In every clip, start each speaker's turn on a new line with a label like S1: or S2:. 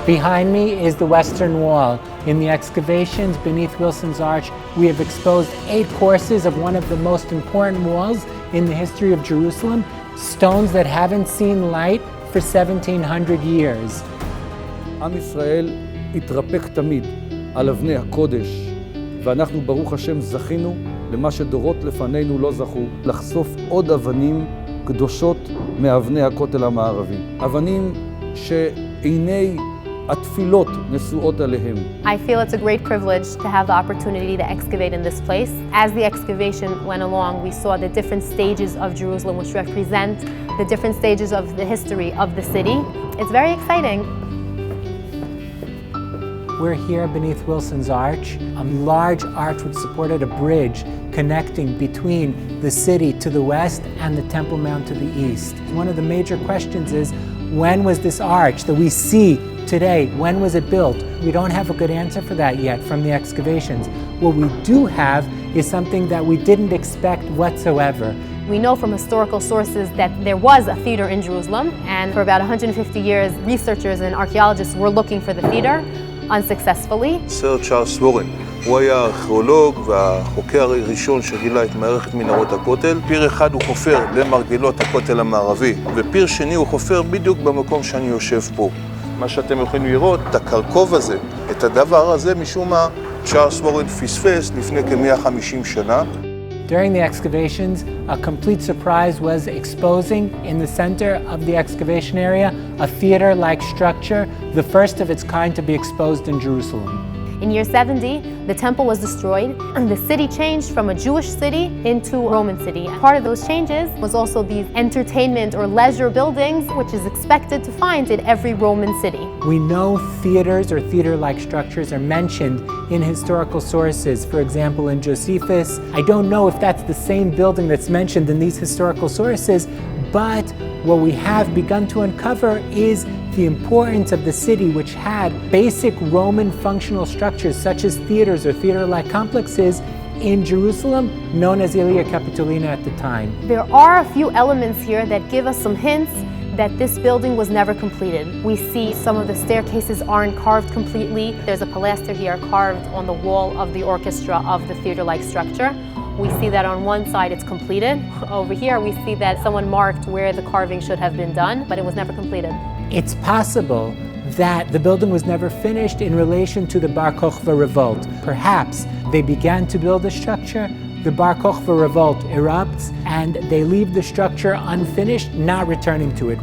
S1: Behind me is the Western Wall. In the excavations beneath Wilson's Arch, we have exposed 8 courses of one of the most important walls in the history of Jerusalem, stones that haven't seen light for 1700 years.
S2: עם ישראל התרפק תמיד על אבני הקודש, ואנחנו ברוך השם זכינו למה שדורות לפנינו לא זכו, לחשוף עוד אבנים קדושות מאבני הכותל המערבי. אבנים שעיני התפילות נשואות עליהם.
S3: I feel it's a great privilege to have the opportunity to excavate in this place. As the excavation went along, we saw the different stages of Jerusalem, which represent the different stages of the history of the city. It's very exciting.
S1: We're here beneath Wilson's Arch, a large arch which supported a bridge connecting between the city to the west and the Temple Mount to the east. One of the major questions is, when was this arch that we see today, when was it built? We don't have a good answer for that yet from the excavations. What we do have is something that we didn't expect whatsoever.
S3: We know from historical sources that there was a theater in Jerusalem, and for about 150 years, researchers and archaeologists were looking for the theater, unsuccessfully.
S4: סר צ'ארלס וורן, הוא היה הארכיאולוג והחוקר הראשון שגילה את מערכת מנהרות הכותל. פיר אחד הוא חופר למרגלות הכותל המערבי, ופיר שני הוא חופר בדיוק במקום שאני יושב פה. מה שאתם יכולים לראות, את הקרקוב הזה, את הדבר הזה, משום מה, צ'ארלס וורן פספס לפני כ-150 שנה.
S1: During the excavations, a complete surprise was exposing in the center of the excavation area a theater-like structure, the first of its kind to be exposed in Jerusalem.
S3: In year 70, the temple was destroyed, and the city changed from a Jewish city into a Roman city. Part of those changes was also these entertainment or leisure buildings, which is expected to find in every Roman city.
S1: We know theaters or theater-like structures are mentioned in historical sources. For example, in Josephus. I don't know if that's the same building that's mentioned in these historical sources, but what we have begun to uncover is the importance of the city, which had basic Roman functional structures such as theaters or theater-like complexes in Jerusalem, known as Ilia Capitolina at the time.
S3: There are a few elements here that give us some hints that this building was never completed. We see some of the staircases aren't carved completely. There's a pilaster here carved on the wall of the orchestra of the theater-like structure. We see that on one side it's completed. Over here we see that someone marked where the carving should have been done, but it was never completed.
S1: It's possible that the building was never finished in relation to the Bar Kokhba revolt. Perhaps they began to build the structure, the Bar Kokhba revolt erupts, and they leave the structure unfinished, not returning to it.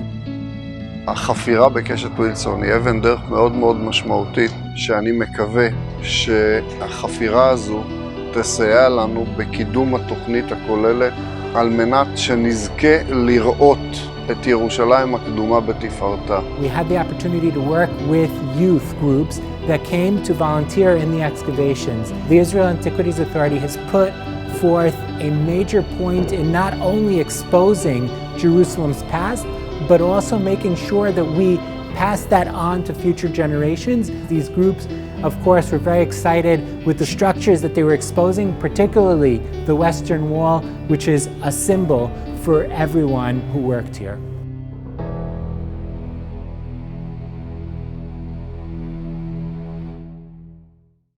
S5: החפירה בקשת ווילסון היא אבן דרך מאוד מאוד משמעותית, שאני מקווה שהחפירה הזו תסייע לנו בקידום התוכנית הכוללת, על מנת שנזכה לראות את ירושלים הקדומה בתפארתה.
S1: We had the opportunity to work with youth groups that came to volunteer in the excavations. The Israel Antiquities Authority has put forth a major point in not only exposing Jerusalem's past, but also making sure that we pass that on to future generations. These groups, of course, were very excited with the structures that they were exposing, particularly the Western Wall, which is a symbol for everyone who worked here.